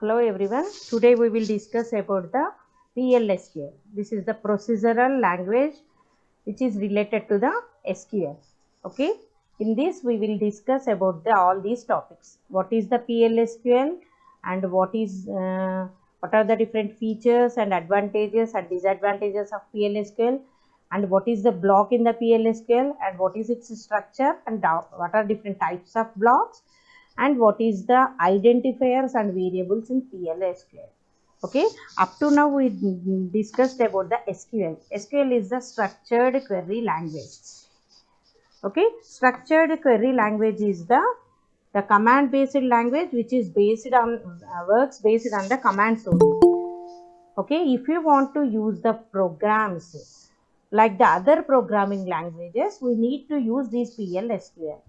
Hello everyone. Today we will discuss about the PLSQL. This is the procedural language which is related to the SQL. Okay. In this we will discuss about all these topics. What is the PLSQL and what are the different features and advantages and disadvantages of PLSQL, and what is the block in the PLSQL and what is its structure and what are different types of blocks, and what is the identifiers and variables in PLSQL. Okay, up to now we discussed about the SQL. SQL is the structured query language. Okay, structured query language is the command based language which is based on works based on the commands only. Okay, if you want to use the programs like the other programming languages, we need to use this PLSQL.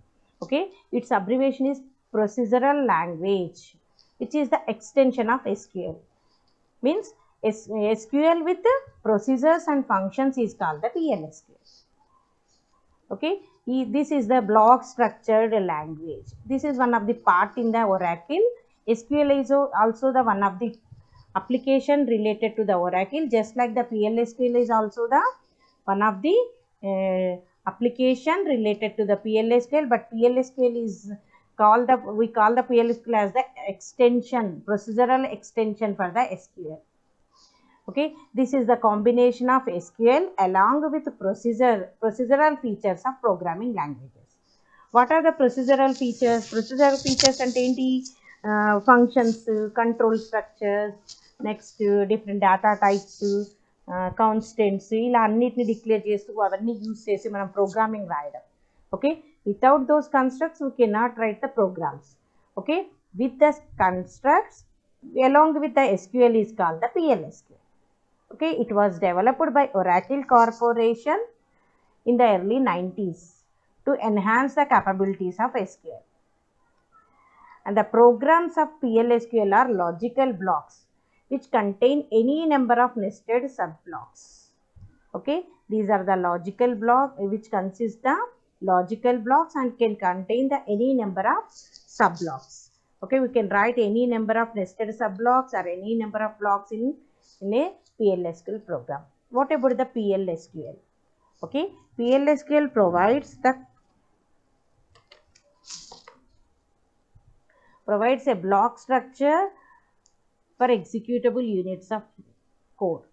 Okay, its abbreviation is procedural language, which is the extension of SQL. Means SQL with the procedures and functions is called the PLSQL. Okay, this is the block structured language. This is one of the part in the Oracle. SQL is also the one of the application related to the Oracle, just like the PLSQL is also the one of the application related to the PLSQL, but PLSQL is called we call the PLSQL as the extension, procedural extension for the SQL. Okay, this is the combination of SQL along with procedural features of programming languages. What are the procedural features? Procedural features అంటే ఏంటి? Functions, control structures, next different data types, constants, ఇలా అన్నిటిని declare చేస్తూ అవన్నీ use చేసి మనం programming రాయడం. Okay, without those constructs we cannot write the programs. Okay, with the constructs along with the SQL is called the PLSQL. Okay, it was developed by Oracle Corporation in the early 90s to enhance the capabilities of SQL. And the programs of PLSQL are logical blocks which contain any number of nested subblocks. Okay, these are the logical block which consist the logical blocks and can contain the any number of subblocks. Okay, we can write any number of nested subblocks or any number of blocks in a PLSQL program. What about the PLSQL? Okay, PLSQL provides a block structure for executable units of code.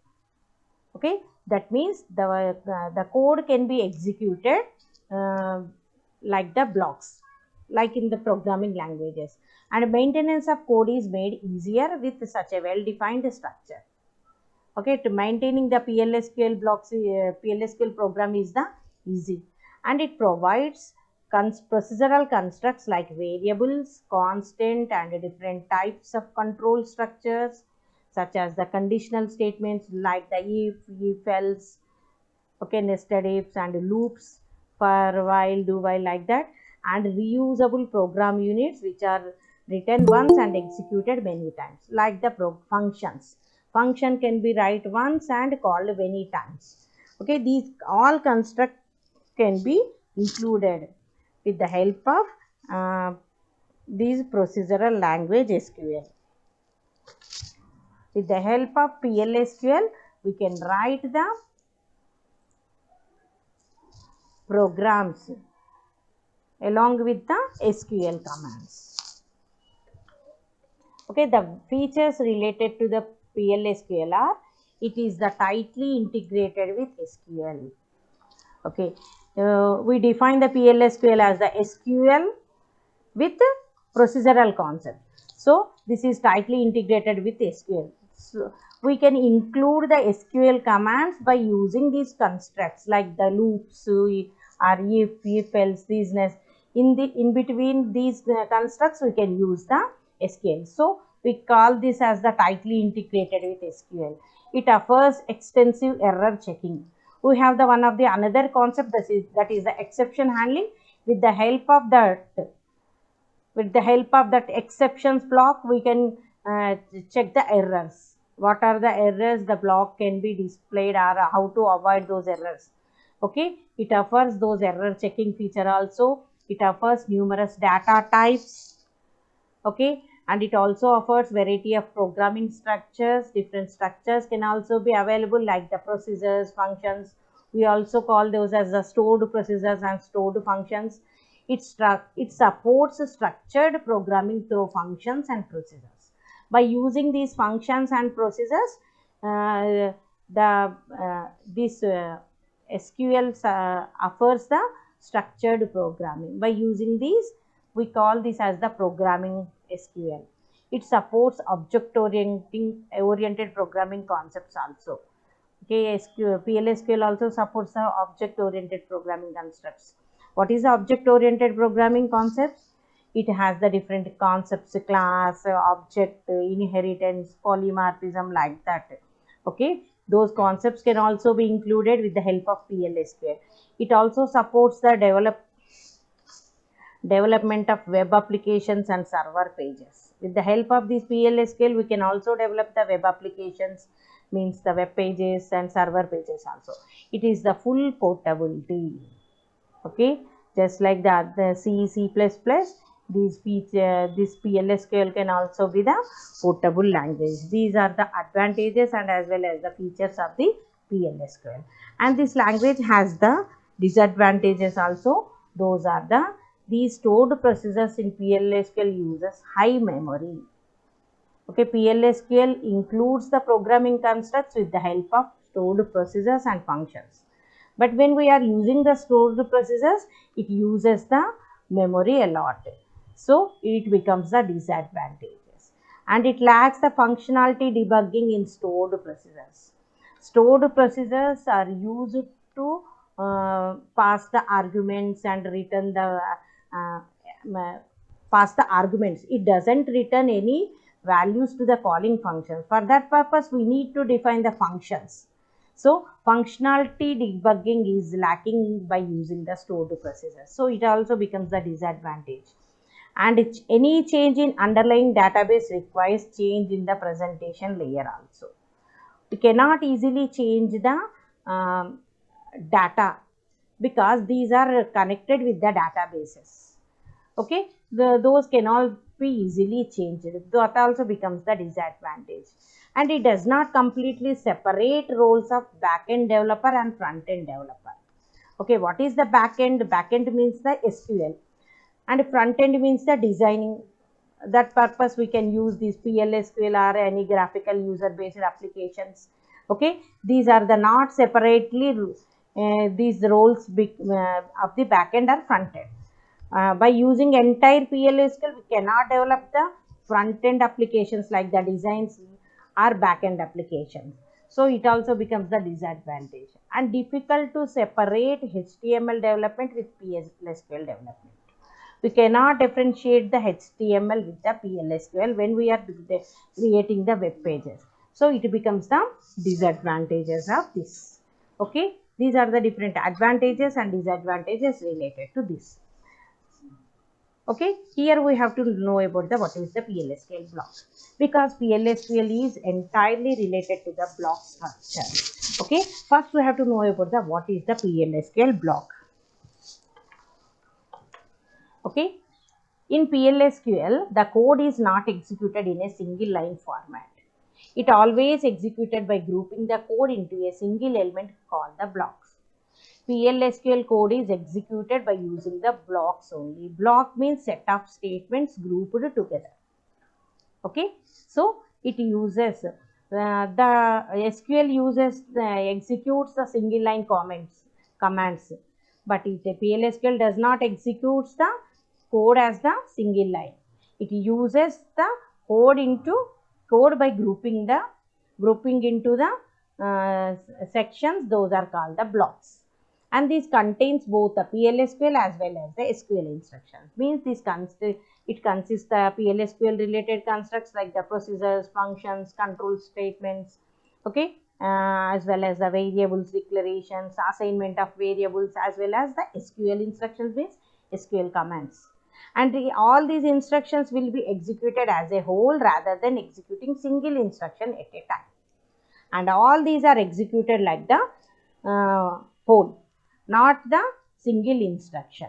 Okay, that means the code can be executed like the blocks, like in the programming languages, and maintenance of code is made easier with such a well-defined structure. Okay, to maintaining the PLSQL blocks, PLSQL program is the easy, and it provides procedural constructs like variables, constant, and different types of control structures such as the conditional statements like the if else, okay, nested ifs and loops, for while, do while, like that, and reusable program units which are written once and executed many times, like the functions. Function can be write once and called many times. Okay, these all constructs can be included with the help of these procedural language SQL. With the help of PLSQL, we can write the programs along with the SQL commands. Okay, the features related to the PLSQL are: it is the tightly integrated with SQL. Okay, we define the PLSQL as the SQL with procedural concept. So this is tightly integrated with SQL. So we can include the SQL commands by using these constructs like the loops or if else, these in between these constructs we can use the SQL. So we call this as the tightly integrated with SQL. It offers extensive error checking. We have the one of the another concept that is the exception handling. With the help of that exceptions block, we can check the errors. What are the errors the block can be displayed, or how to avoid those errors. Okay, it offers those error checking feature also. It offers numerous data types. Okay, and it also offers variety of programming structures. Different structures can also be available like the procedures, functions. We also call those as the stored procedures and stored functions. It supports structured programming through functions and procedures. By using these functions and procedures, this SQL offers the structured programming. By using these, we call this as the programming SQL. It supports object-oriented programming concepts also. Okay, PLSQL also supports the object-oriented programming constructs. What is the object-oriented programming concepts? It has the different concepts: class, object, inheritance, polymorphism, like that. Okay, those concepts can also be included with the help of PLSQL. It also supports the development of web applications and server pages. With the help of this PLSQL, we can also develop the web applications, means the web pages and server pages also. It is the full portability. Okay, just like the C, C++, this PLSQL can also be the portable language. These are the advantages and as well as the features of the PLSQL. And this language has the disadvantages also. Those are these stored procedures in PLSQL uses high memory. Okay, PLSQL includes the programming constructs with the help of stored procedures and functions. But when we are using the stored procedures, it uses the memory a lot. So it becomes the disadvantages. And it lacks the functionality debugging in stored procedures. Stored procedures are used to pass the arguments and return the arguments. It doesn't return any values to the calling function. For that purpose, we need to define the functions. So functionality debugging is lacking by using the stored procedures. So it also becomes the disadvantage. And any change in underlying database requires change in the presentation layer also. We cannot easily change the data because these are connected with the databases. Okay, those cannot be easily changed. That also becomes the disadvantage. And it does not completely separate roles of backend developer and front-end developer. Okay, what is the backend? Backend means the SQL, and front-end means the designing. That purpose we can use this PLSQL or any graphical user-based applications. Okay, these are the not separately these roles of the backend or front-end. By using entire PLSQL, we cannot develop the front-end applications like the designs or back-end applications. So it also becomes the disadvantage, and difficult to separate HTML development with PLSQL development. We cannot differentiate the HTML with the PLSQL when we are creating the web pages. So it becomes the disadvantages of this. Okay, these are the different advantages and disadvantages related to this. Okay, here we have to know about what is the PLSQL block, because PLSQL is entirely related to the block structure. Okay, first we have to know about what is the PLSQL block. Okay, in PLSQL, the code is not executed in a single line format. It always executed by grouping the code into a single element called the blocks. PLSQL code is executed by using the blocks only. Block means set of statements grouped together. Okay, so it uses the SQL uses executes the single line commands, but PLSQL does not execute the code as the single line. It uses the code by grouping into the sections. Those are called the blocks. And this contains both the PLSQL as well as the SQL instructions. Means it consists the PLSQL related constructs like the procedures, functions, control statements, okay, as well as the variables declarations, assignment of variables, as well as the SQL instructions, means SQL commands. And all these instructions will be executed as a whole rather than executing single instruction at a time. And all these are executed like the whole, not the single instruction.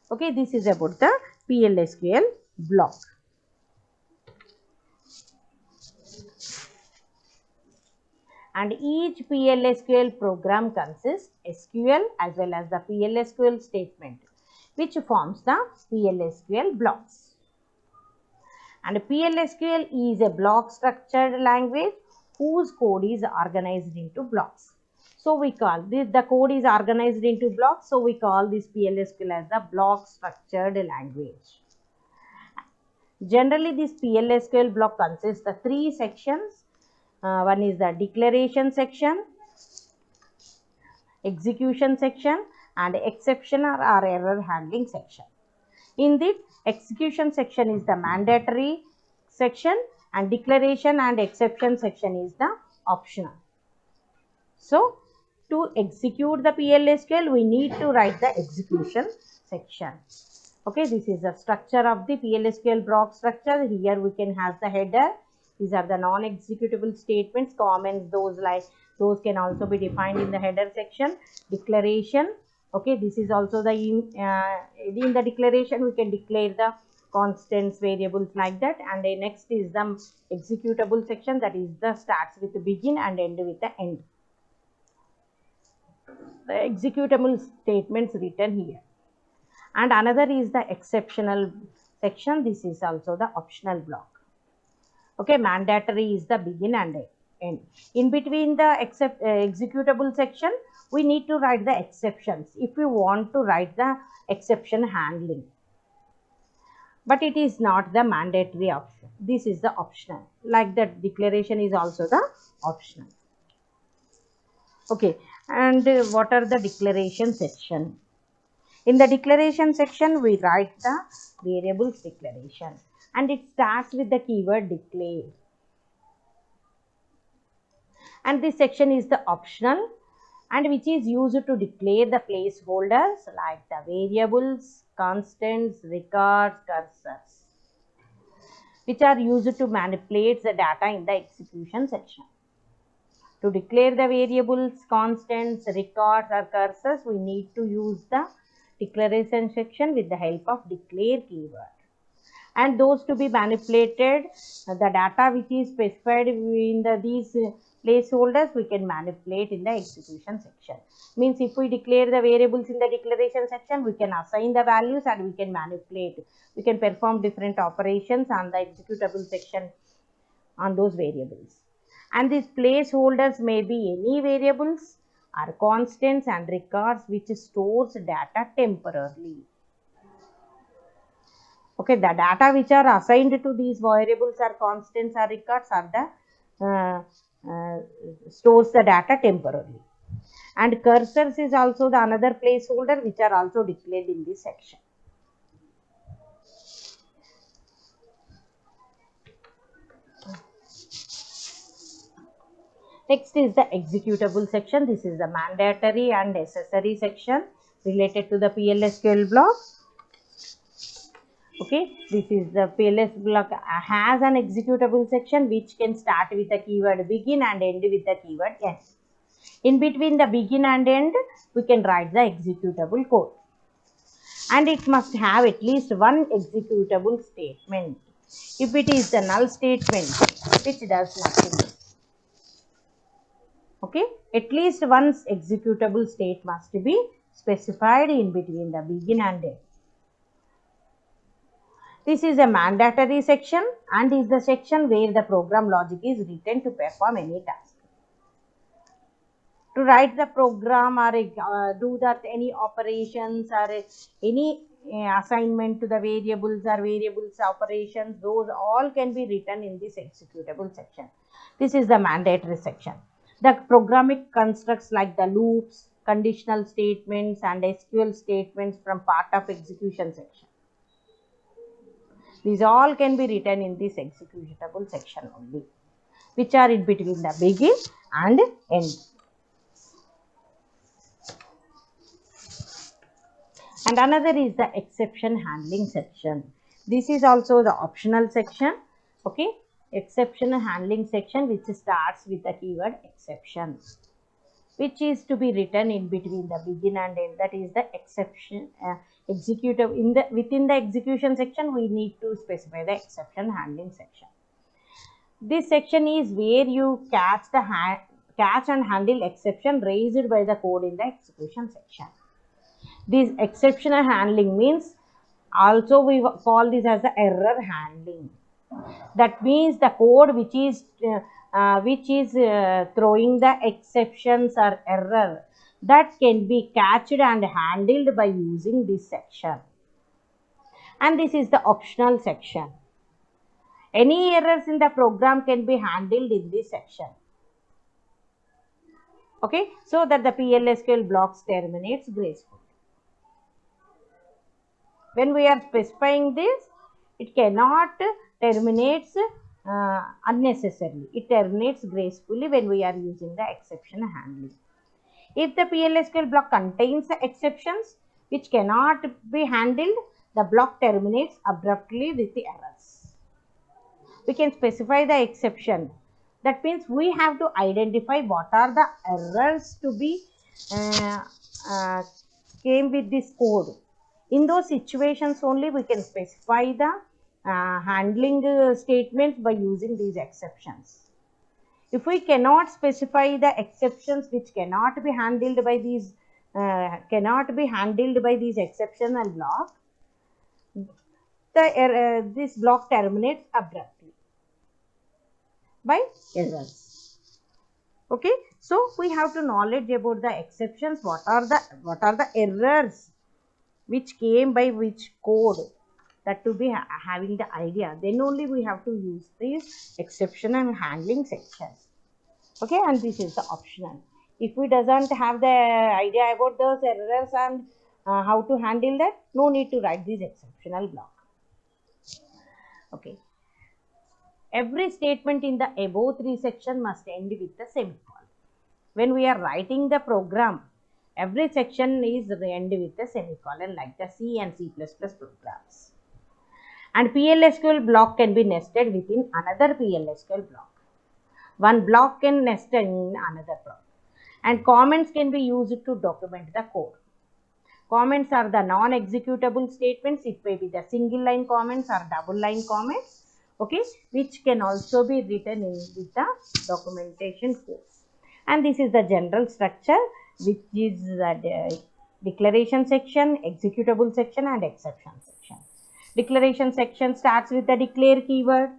Okay, this is about the PLSQL block. and each PLSQL program consists SQL as well as the PLSQL statement, which forms the PLSQL blocks. And PLSQL is a block structured language whose code is organized into blocks. So we call this, the code is organized into blocks, so we call this PLSQL as the block structured language. Generally, this PLSQL block consists of three sections. One is the declaration section, execution section, and exception or error handling section. In this execution section is the mandatory section, and declaration and exception section is the optional. So to execute the PLSQL, we need to write the execution section. Okay, this is the structure of the PLSQL block structure. Here we can have the header. These are the non-executable statements, comments, those can also be defined in the header section. Declaration. Okay, this is also the in the declaration we can declare the constants, variables like that. And the next is the executable section, that is the starts with the begin and end with the end. The executable statements written here. And another is the exceptional section. This is also the optional block. Okay, mandatory is the begin and end. In between the executable section, we need to write the exceptions if we want to write the exception handling. But it is not the mandatory option. This is the optional. Like that, declaration is also the optional. Okay, and what are the declaration section? In the declaration section, we write the variables declaration, and it starts with the keyword declare. And this section is the optional, and which is used to declare the placeholders like the variables, constants, records, cursors, which are used to manipulate the data in the execution section. To declare the variables, constants, records or cursors, we need to use the declaration section with the help of declare keyword. And those to be manipulated, the data which is specified in these placeholders, we can manipulate in the execution section. Means if we declare the variables in the declaration section, we can assign the values and we can manipulate. We can perform different operations on the executable section on those variables. And these placeholders may be any variables or constants and records which stores data temporarily. Okay, the data which are assigned to these variables or constants or records are the stores the data temporarily. And cursors is also the another placeholder which are also declared in this section. Next is the executable section. This is the mandatory and necessary section related to the PLSQL block. Okay, this is the PLS block has an executable section which can start with the keyword begin and end with the keyword end. In between the begin and end, we can write the executable code. And it must have at least one executable statement. If it is the null statement which does nothing. Okay, at least one executable state must be specified in between the begin and end. This is a mandatory section and is the section where the program logic is written to perform any task. To write the program or do that any operations or any assignment to the variables or variables operations, those all can be written in this executable section. This is the mandatory section. The programming constructs like the loops, conditional statements and SQL statements from part of execution section. These all can be written in this executable section only, which are in between the begin and end. And another is the exception handling section. This is also the optional section. Okay, exception handling section which starts with the keyword exception, which is to be written in between the begin and end. That is the exception within the execution section. We need to specify the exception handling section. This section is where you catch the catch and handle exception raised by the code in the execution section. This exceptional handling means also we call this as the error handling. That means the code which is throwing the exceptions or error that can be catched and handled by using this section. And this is the optional section. Any errors in the program can be handled in this section. Okay, so that the PLSQL blocks terminates gracefully. When we are specifying this, it cannot terminate unnecessarily. It terminates gracefully when we are using the exception handling. If the PLSQL block contains exceptions which cannot be handled, the block terminates abruptly with the errors. We can specify the exception. That means we have to identify what are the errors to be came with this code. In those situations only we can specify the handling statements by using these exceptions. If we cannot specify the exceptions which cannot be handled by these exceptional block, this block terminates abruptly by errors. Okay, so we have to knowledge about the exceptions. What are the errors which came by which code, that to be having the idea. Then only we have to use these exception and handling sections. Okay, and this is the optional. If we doesn't have the idea about those errors and how to handle that, no need to write this exceptional block. Okay, every statement in the above three section must end with the semicolon. When we are writing the program, every section is end with a semicolon, like the C and C++ programs. And PLSQL block can be nested within another PLSQL block. One block can nest in another block. And comments can be used to document the code. Comments are the non-executable statements. It may be the single line comments or double line comments, okay, which can also be written in with the documentation code. And this is the general structure, which is the declaration section, executable section, and exception section. Declaration section starts with the declare keyword,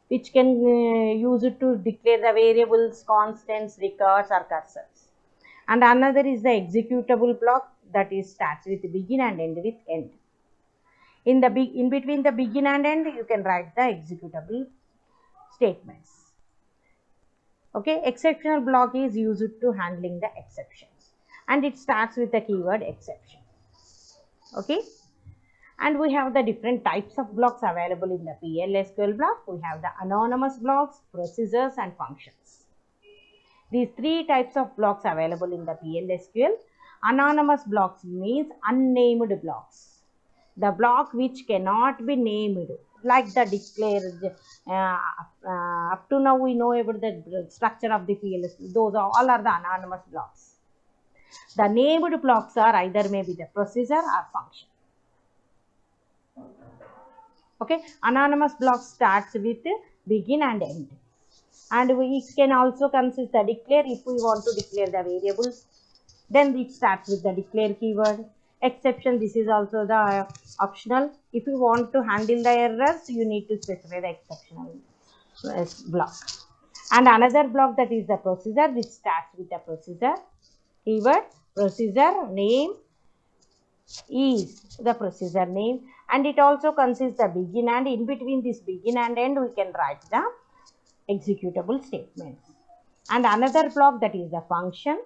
which can use it to declare the variables, constants, records, or cursors. And another is the executable block, that is starts with begin and end with end. In between the begin and end, you can write the executable statements. Okay, exceptional block is used to handling the exceptions, and it starts with the keyword exception. Okay, and we have the different types of blocks available in the PLSQL block. We have the anonymous blocks, procedures, and functions. These three types of blocks available in the PLSQL. Anonymous blocks means unnamed blocks. The block which cannot be named, like the declare. Up to now we know about the structure of the PLSQL. Those all are the anonymous blocks. The named blocks are either maybe the procedure or function. Okay, anonymous block starts with begin and end. And it can also consist the declare. If we want to declare the variables, then it starts with the declare keyword. Exception, this is also the optional. If you want to handle the errors, you need to specify the exceptional block. And another block, that is the procedure, which starts with the procedure keyword. Procedure name is the procedure name, and it also consists the begin, and in between this begin and end we can write the executable statements. And another block, that is the function,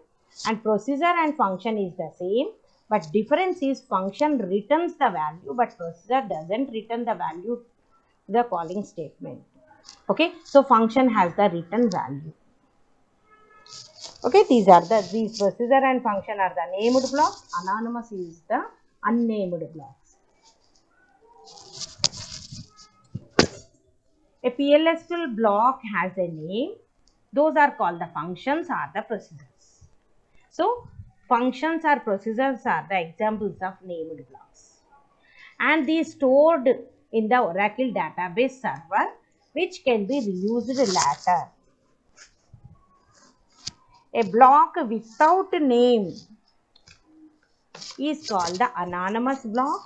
and procedure and function is the same, but difference is function returns the value, but procedure doesn't return the value to the calling statement. Okay, so function has the return value. Okay, these procedure and function are the named blocks. Anonymous is the unnamed blocks. A PLSQL block has a name. Those are called the functions or the procedures. So, functions or procedures are the examples of named blocks. And these stored in the Oracle database server, which can be reused later. A block without name is called the anonymous block,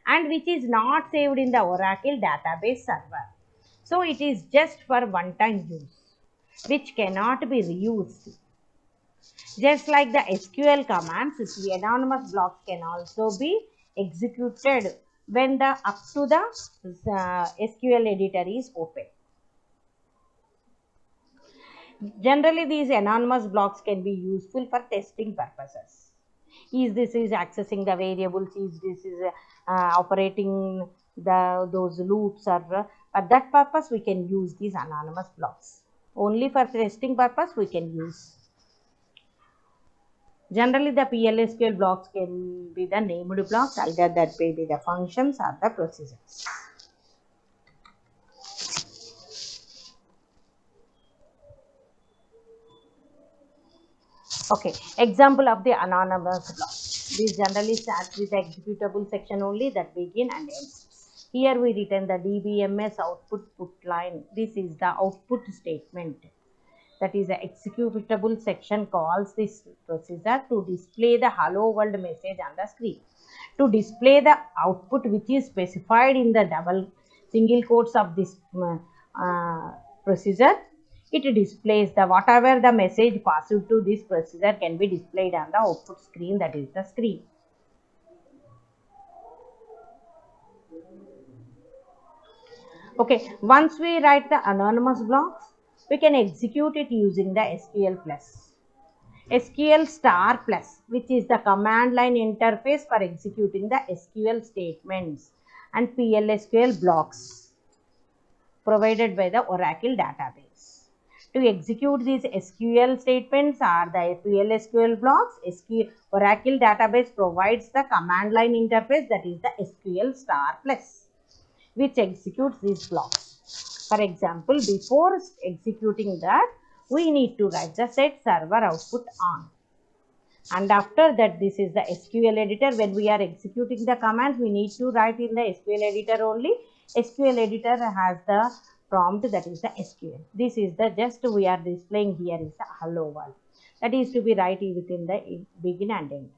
and which is not saved in the Oracle database server. So it is just for one-time use, which cannot be reused. Just like the SQL commands, the anonymous blocks can also be executed when the up to the SQL editor is open. Generally, these anonymous blocks can be useful for testing purposes. Is this is accessing the variables, is this is operating those loops, or for that purpose we can use these anonymous blocks. Only for testing purpose we can use. Generally, the PLSQL blocks can be the named blocks, either that may be the functions or the procedures. Okay, example of the anonymous block. This generally starts with the executable section only that begin and ends. Here we written the DBMS output put line. This is the output statement. That is the executable section calls this procedure to display the hello world message on the screen. To display the output which is specified in the single quotes of this procedure, it displays the whatever the message passed to this procedure can be displayed on the output screen, that is the screen. Okay, once we write the anonymous blocks, we can execute it using the SQL plus. SQL star plus, which is the command line interface for executing the SQL statements, and PLSQL blocks provided by the Oracle database. To execute these SQL statements or the PLSQL blocks, Oracle database provides the command line interface, that is the SQL star plus, which executes these blocks. For example, before executing that, we need to write the set server output on. And after that, this is the SQL editor. When we are executing the commands, we need to write in the SQL editor only. SQL editor has the prompt, that is the SQL. This is the just we are displaying here is the hello world. That is to be written within the begin and end.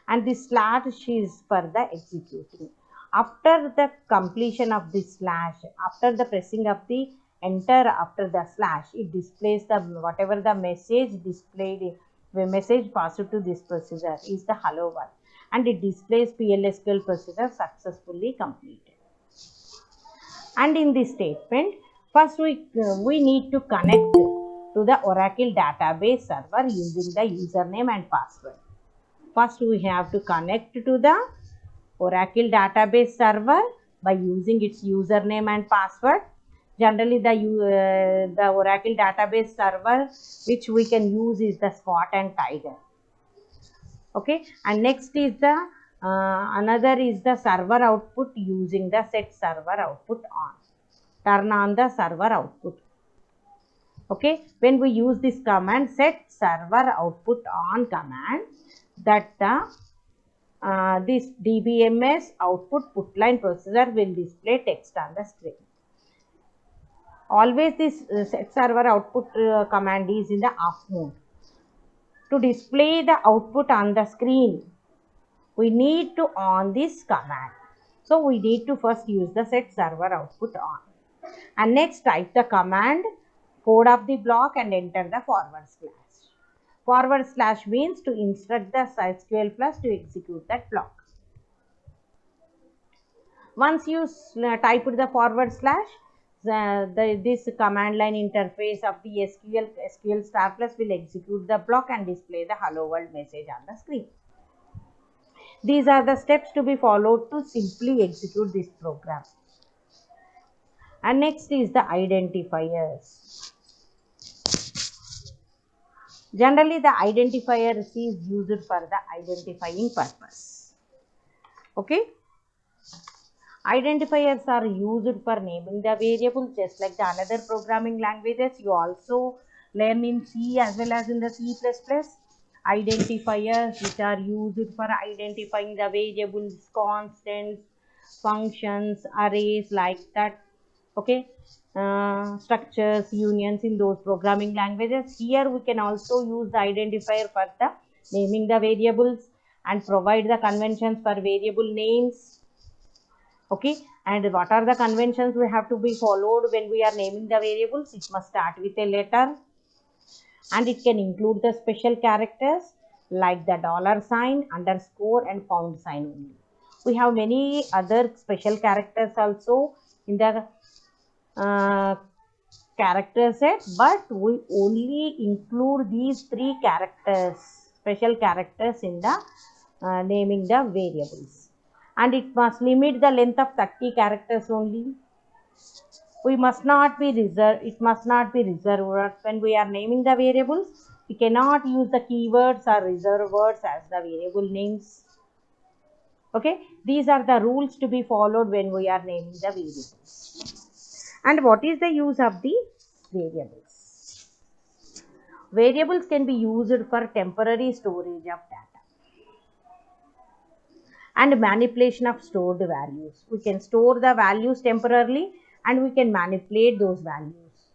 And this slash is for the executing. After the completion of the slash, after the pressing of the enter after the slash, it displays the whatever the message displayed, the message passed to this procedure is the hello world, and it displays PLSQL procedure successfully completed. And in this statement, first we need to connect to the Oracle database server using the username and password. First we have to connect to the Oracle database server by using its username and password. Generally, the Oracle database server which we can use is the Spot and Tiger. Okay, and next is the another is the server output using the set server output on. Turn on the server output. Okay, when we use this command set server output on command, that this DBMS output put line procedure will display text on the screen. Always this set server output command is in the off mode. To display the output on the screen, we need to on this command. So we need to first use the set server output on, and next type the command code of the block and enter the forward slash. Forward slash means to instruct the SQL plus to execute that block. Once you type the forward slash, this command line interface of the SQL star plus will execute the block and display the hello world message on the screen. These are the steps to be followed to simply execute this program. And next is the identifiers. Generally, the identifier is used for the identifying purpose. Okay. Identifiers are used for naming the variable, just like the another programming languages you also learn in C as well as in the C++. Identifiers which are used for identifying the variables, constants, functions, arrays, like that. Okay, structures, unions in those programming languages. Here we can also use the identifier for the naming the variables and provide the conventions for variable names. Okay, and what are the conventions we have to be followed when we are naming the variables? It must start with a letter, and it can include the special characters like the dollar sign, underscore, and pound sign only. We have many other special characters also in the character set, but we only include these three characters, special characters, in the naming the variables, and it must limit the length of 30 characters only. We must not be reserved, it must not be reserved words. When we are naming the variables, we cannot use the keywords or reserved words as the variable names. Okay, these are the rules to be followed when we are naming the variables. And what is the use of the variables? Variables can be used for temporary storage of data and manipulation of stored values. We can store the values temporarily and we can manipulate those values,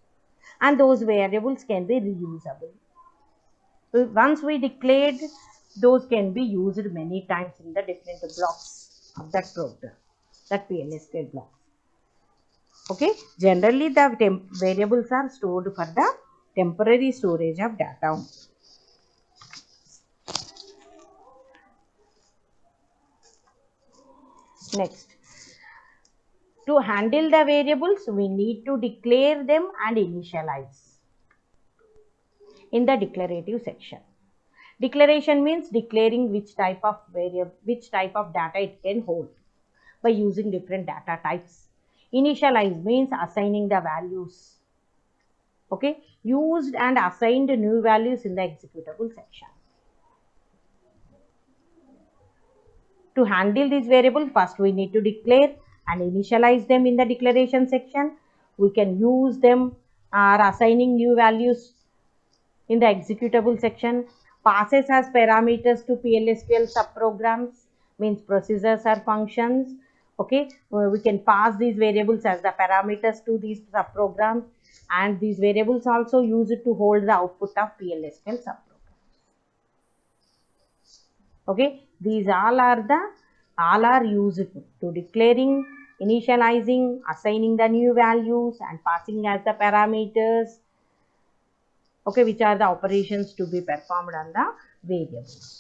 and those variables can be reusable. Once we declared, those can be used many times in the different blocks of that program, that PLSQL block. Okay, generally the variables are stored for the temporary storage of data. Next, to handle the variables, we need to declare them and initialize in the declarative section. Declaration means declaring which type of variable, which type of data it can hold by using different data types. Initialize means assigning the values. Okay, used and assigned new values in the executable section. To handle these variables, first we need to declare and initialize them in the declaration section. We can use them or assigning new values in the executable section. Passes as parameters to PLSQL subprograms, means procedures or functions. Okay, we can pass these variables as the parameters to these subprograms, and these variables also use it to hold the output of PLSQL subprograms. Okay, these all are used to declaring, initializing, assigning the new values, and passing as the parameters. Okay, which are the operations to be performed on the variables.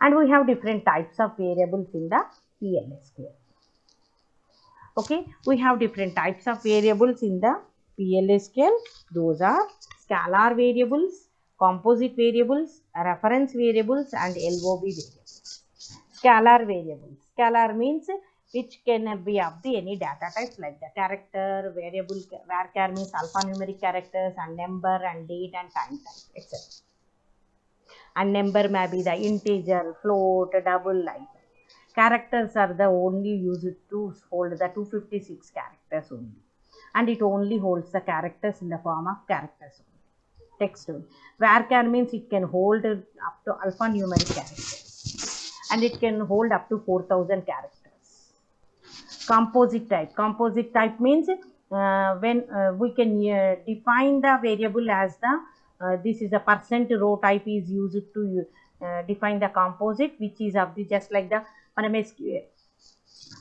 And we have different types of variables in the PLSQL. Okay, we have different types of variables in the PLSQL. Those are scalar variables, composite variables, reference variables, and LOB variables. Scalar variables. Scalar means which can be of the any data types like the character, variable, varchar means alphanumeric characters, and number and date and time type, etc. And number may be the integer, float, double, like that. Characters are the only used to hold the 256 characters only, and it only holds the characters in the form of characters only, text only. Varchar means it can hold up to alphanumeric characters, and it can hold up to 4000 characters. Composite type. Composite type means when we can define the variable as the this is a percent row type is used to define the composite, which is of the just like the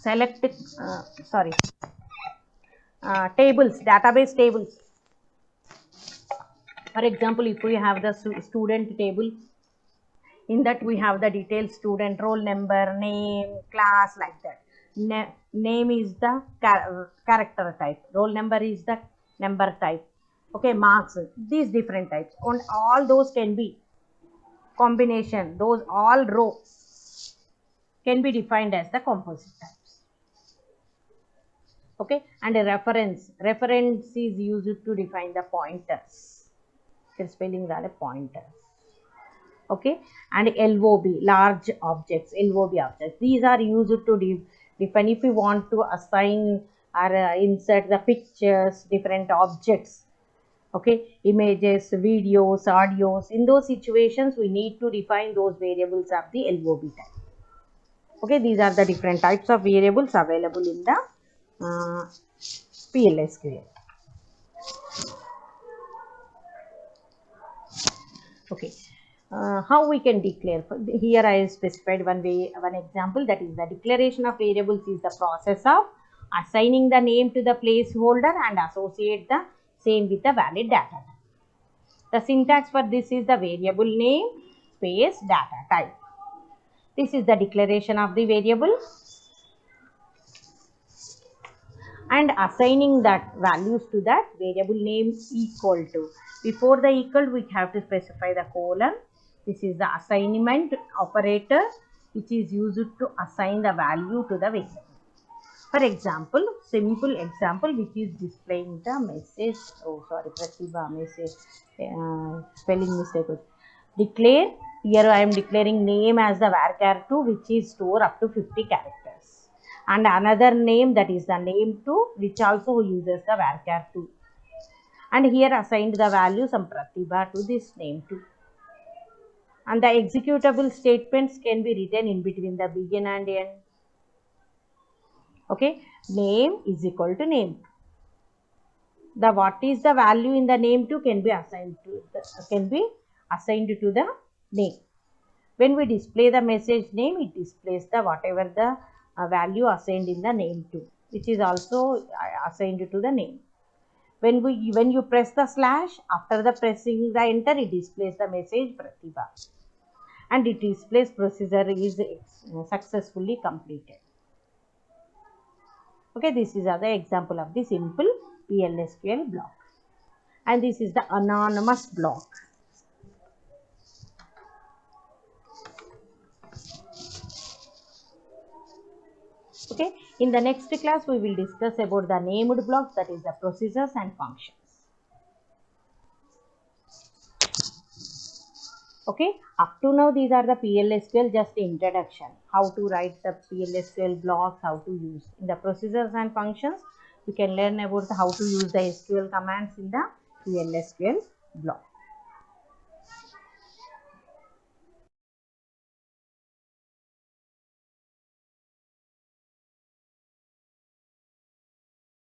select tables, database tables. For example, if we have the student table, in that we have the detailed student, roll number, name, class, like that. Name is the character type, roll number is the number type. Okay, marks, these different types, and all those can be combination, those all rows can be defined as the composite types. Okay, and a reference is used to define the pointers. Spelling that pointers. Okay, and LOB, large objects, LOB objects, these are used to define if we want to assign or insert the pictures, different objects. Okay, images, videos, audios. In those situations, we need to define those variables of the LOB type. Okay, these are the different types of variables available in the PLSQL. Okay. How we can declare? Here I specified one example, that is the declaration of variables is the process of assigning the name to the placeholder and associate the same with the valid data. The syntax for this is the variable name space data type. This is the declaration of the variable and assigning that values to that variable name equal to. Before the equal, we have to specify the colon. This is the assignment operator which is used to assign the value to the variable. For example, simple example which is displaying the message. Oh, sorry, Pratibha, message spelling mistake. Declare. Here I am declaring name as the varchar2 which is store up to 50 characters. And another name, that is the name2, which also uses the varchar2. And here assigned the value some Pratibha to this name2. And the executable statements can be written in between the begin and end. Okay, name is equal to name. The what is the value in the name2 can be assigned to the name. When we display the message name, it displays the whatever the value assigned in the name2, which is also assigned to the name. When you press the slash, after the pressing the enter, it displays the message Pratibha, and it displays procedure is successfully completed. Okay, this is another example of the simple PLSQL block, and this is the anonymous block. Okay, in the next class we will discuss about the named blocks, that is the procedures and functions. Okay, up to now these are the PLSQL just introduction, how to write the PLSQL blocks, how to use. In the procedures and functions, you can learn about how to use the SQL commands in the PLSQL block.